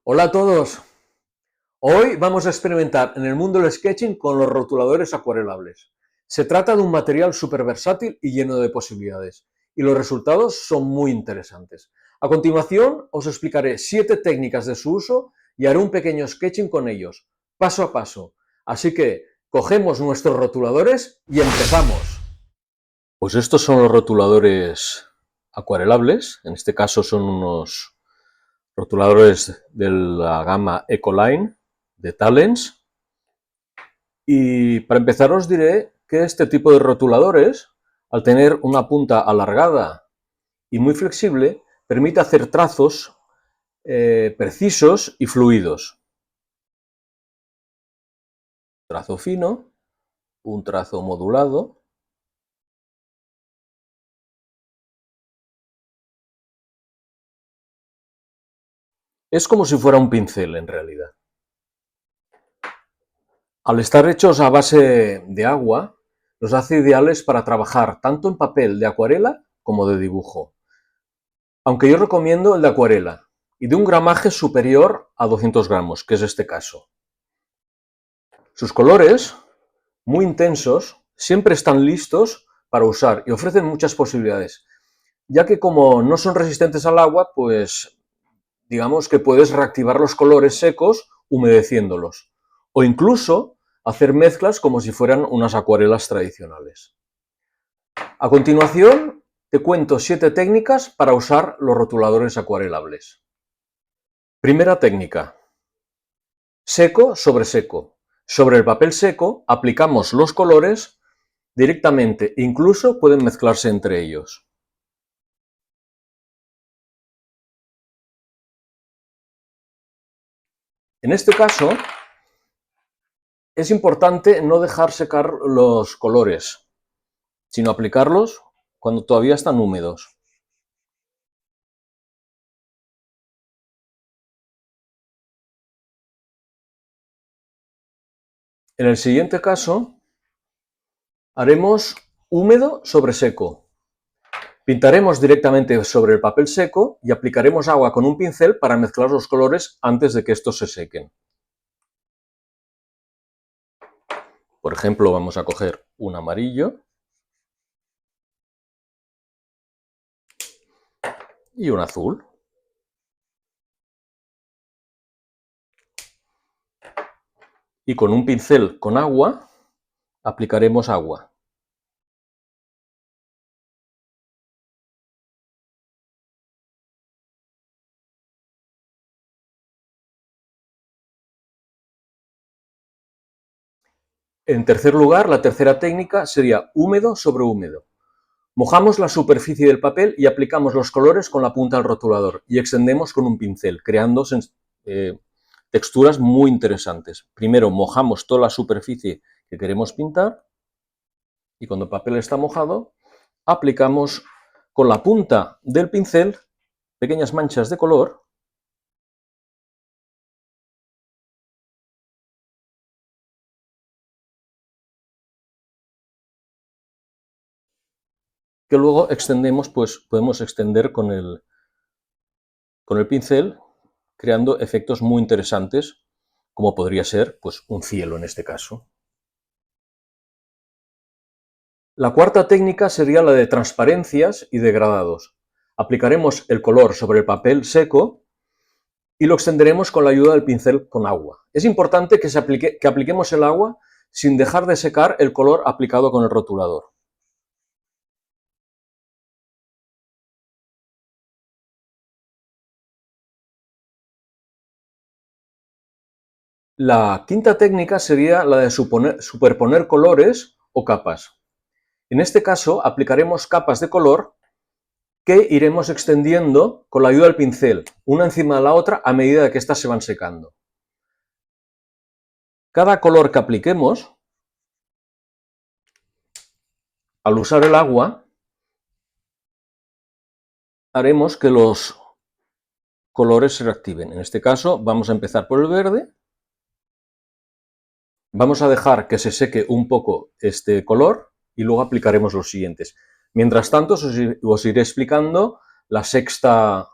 Hola a todos. Hoy vamos a experimentar en el mundo del sketching con los rotuladores acuarelables. Se trata de un material súper versátil y lleno de posibilidades, y los resultados son muy interesantes. A continuación os explicaré 7 técnicas de su uso y haré un pequeño sketching con ellos, paso a paso. Así que cogemos nuestros rotuladores y empezamos. Pues estos son los rotuladores acuarelables, en este caso son unos rotuladores de la gama Ecoline de Talens. Y para empezar os diré que este tipo de rotuladores, al tener una punta alargada y muy flexible, permite hacer trazos precisos y fluidos. Trazo fino, un trazo modulado. Es como si fuera un pincel en realidad. Al estar hechos a base de agua, los hace ideales para trabajar tanto en papel de acuarela como de dibujo. Aunque yo recomiendo el de acuarela y de un gramaje superior a 200 gramos, que es este caso. Sus colores, muy intensos, siempre están listos para usar y ofrecen muchas posibilidades, ya que como no son resistentes al agua, pues digamos que puedes reactivar los colores secos humedeciéndolos, o incluso hacer mezclas como si fueran unas acuarelas tradicionales. A continuación, te cuento 7 técnicas para usar los rotuladores acuarelables. Primera técnica. Seco sobre seco. Sobre el papel seco aplicamos los colores directamente, incluso pueden mezclarse entre ellos. En este caso, es importante no dejar secar los colores, sino aplicarlos cuando todavía están húmedos. En el siguiente caso, haremos húmedo sobre seco. Pintaremos directamente sobre el papel seco y aplicaremos agua con un pincel para mezclar los colores antes de que estos se sequen. Por ejemplo, vamos a coger un amarillo y un azul. Y con un pincel con agua aplicaremos agua. En tercer lugar, la tercera técnica sería húmedo sobre húmedo. Mojamos la superficie del papel y aplicamos los colores con la punta del rotulador y extendemos con un pincel, creando texturas muy interesantes. Primero mojamos toda la superficie que queremos pintar y cuando el papel está mojado, aplicamos con la punta del pincel pequeñas manchas de color que luego extendemos, pues podemos extender con el pincel, creando efectos muy interesantes, como podría ser pues, un cielo en este caso. La cuarta técnica sería la de transparencias y degradados. Aplicaremos el color sobre el papel seco y lo extenderemos con la ayuda del pincel con agua. Es importante que apliquemos el agua sin dejar de secar el color aplicado con el rotulador. La quinta técnica sería la de superponer colores o capas. En este caso aplicaremos capas de color que iremos extendiendo con la ayuda del pincel, una encima de la otra a medida que éstas se van secando. Cada color que apliquemos, al usar el agua, haremos que los colores se reactiven. En este caso vamos a empezar por el verde. Vamos a dejar que se seque un poco este color y luego aplicaremos los siguientes. Mientras tanto, os iré explicando la sexta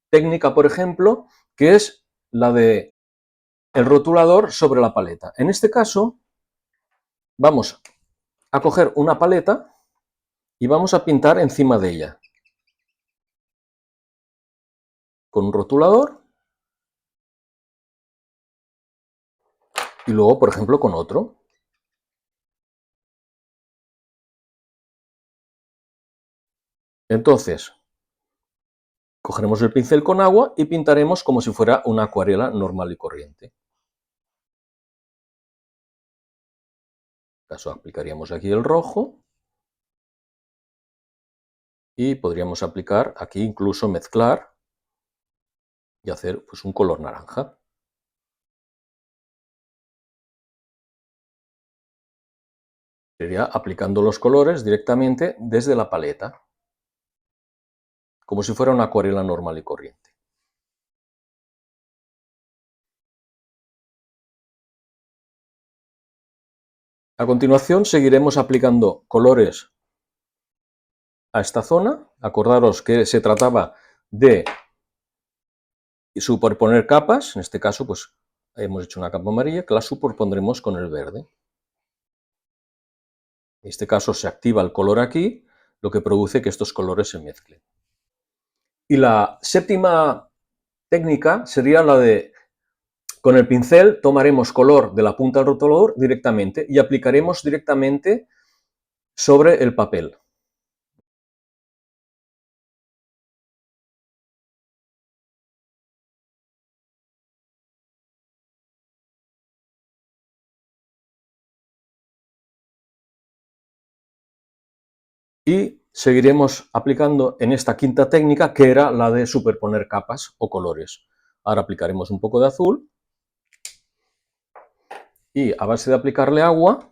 técnica, por ejemplo, que es la de el rotulador sobre la paleta. En este caso, vamos a coger una paleta y vamos a pintar encima de ella con un rotulador y luego, por ejemplo, con otro. Entonces, cogeremos el pincel con agua y pintaremos como si fuera una acuarela normal y corriente. En este caso aplicaríamos aquí el rojo y podríamos aplicar aquí, incluso mezclar y hacer pues un color naranja. Sería aplicando los colores directamente desde la paleta, como si fuera una acuarela normal y corriente. A continuación seguiremos aplicando colores a esta zona. Acordaros que se trataba de superponer capas, en este caso pues hemos hecho una capa amarilla que la superpondremos con el verde. En este caso se activa el color aquí, lo que produce que estos colores se mezclen. Y la séptima técnica sería la de, con el pincel tomaremos color de la punta del rotulador directamente y aplicaremos directamente sobre el papel. Y seguiremos aplicando en esta quinta técnica, que era la de superponer capas o colores. Ahora aplicaremos un poco de azul y a base de aplicarle agua,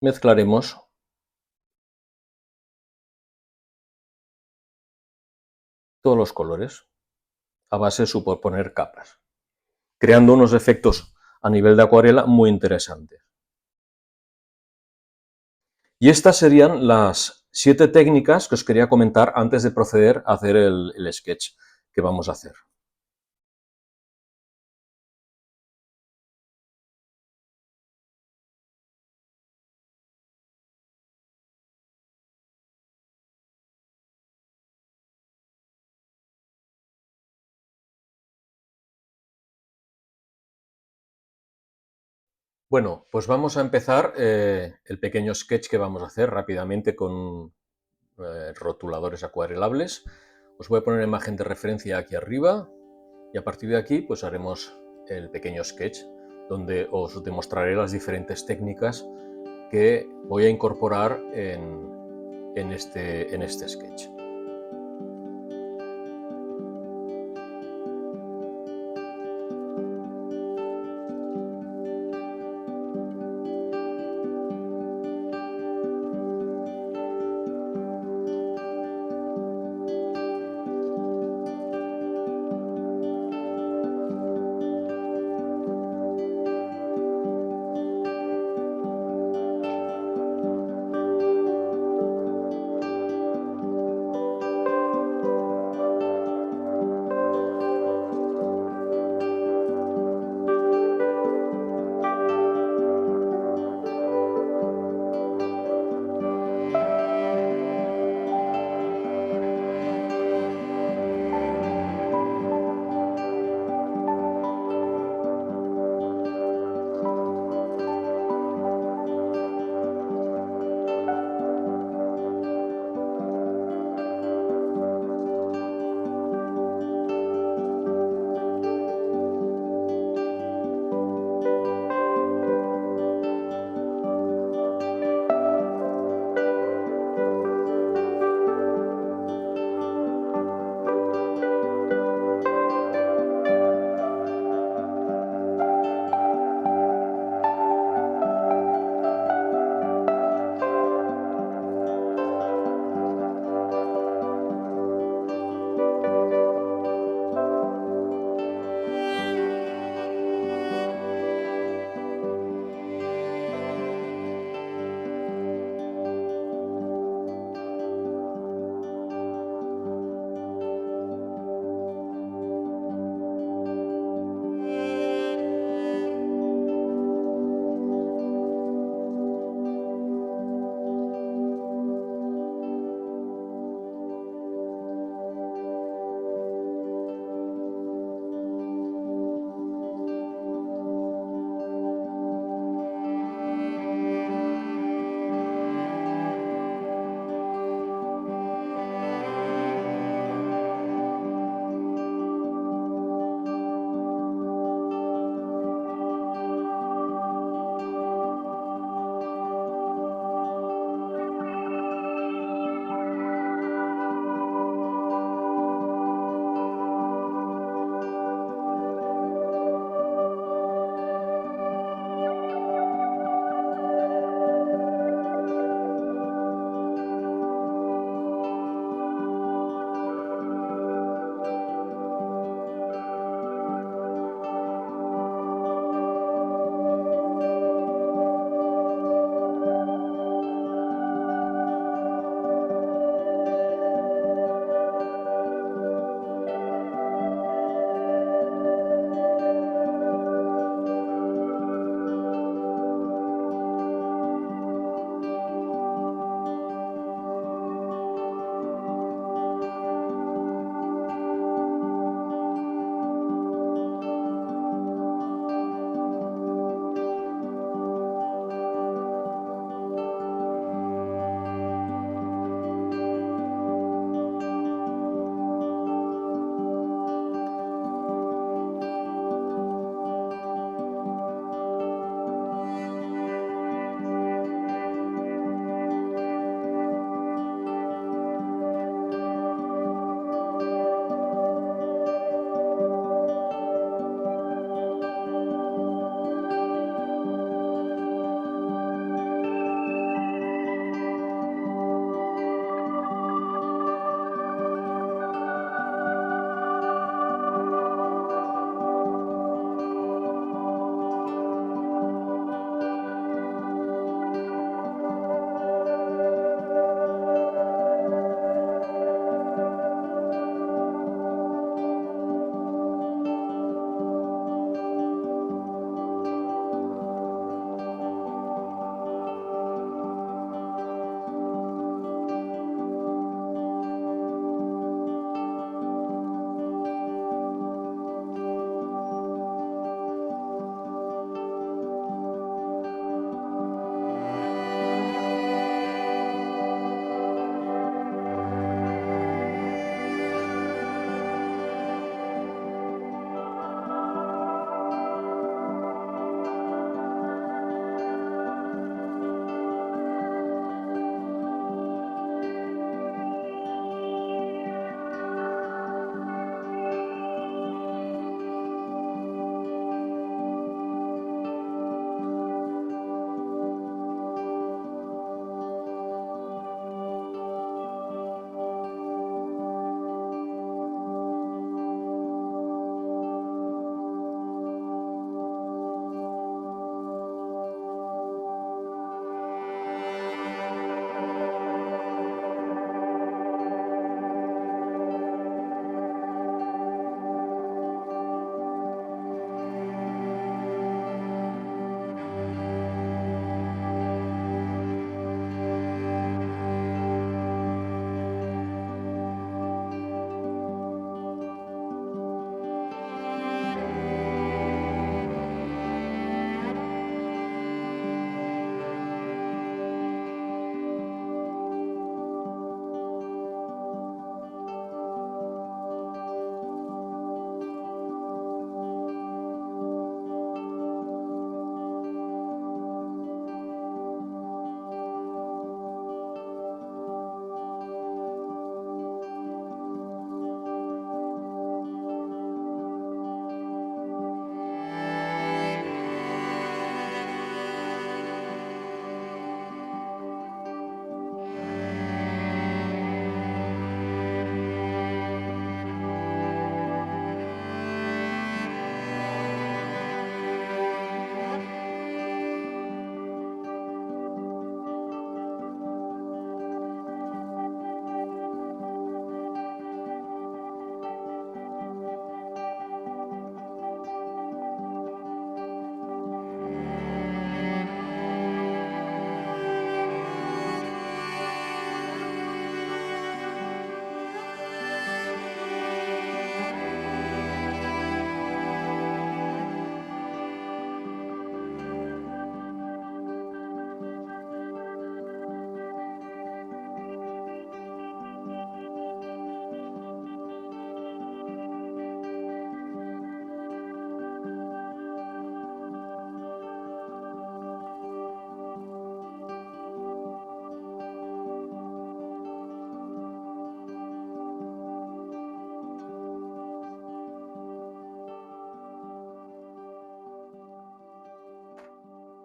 mezclaremos todos los colores a base de superponer capas, creando unos efectos a nivel de acuarela muy interesantes. Y estas serían las 7 técnicas que os quería comentar antes de proceder a hacer el sketch que vamos a hacer. Bueno, pues vamos a empezar el pequeño sketch que vamos a hacer rápidamente con rotuladores acuarelables. Os voy a poner imagen de referencia aquí arriba y a partir de aquí pues haremos el pequeño sketch donde os demostraré las diferentes técnicas que voy a incorporar en este sketch.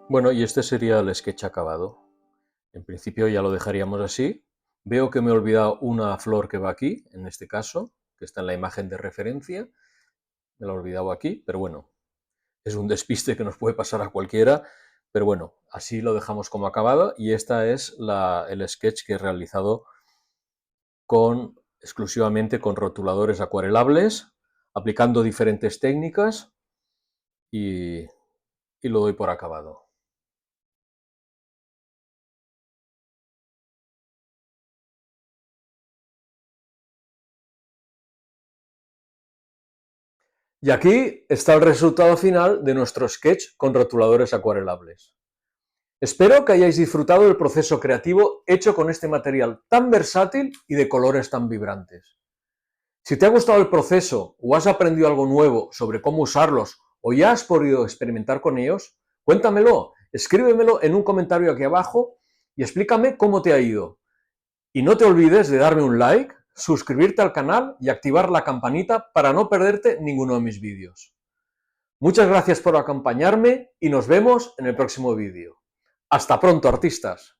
Bueno, y este sería el sketch acabado. En principio ya lo dejaríamos así. Veo que me he olvidado una flor que va aquí, en este caso, que está en la imagen de referencia. Me la he olvidado aquí, pero bueno, es un despiste que nos puede pasar a cualquiera. Pero bueno, así lo dejamos como acabado y esta es el sketch que he realizado exclusivamente con rotuladores acuarelables, aplicando diferentes técnicas y, y lo doy por acabado. Y aquí está el resultado final de nuestro sketch con rotuladores acuarelables. Espero que hayáis disfrutado del proceso creativo hecho con este material tan versátil y de colores tan vibrantes. Si te ha gustado el proceso o has aprendido algo nuevo sobre cómo usarlos o ya has podido experimentar con ellos, cuéntamelo, escríbemelo en un comentario aquí abajo y explícame cómo te ha ido. Y no te olvides de darme un like, suscribirte al canal y activar la campanita para no perderte ninguno de mis vídeos. Muchas gracias por acompañarme y nos vemos en el próximo vídeo. Hasta pronto, artistas.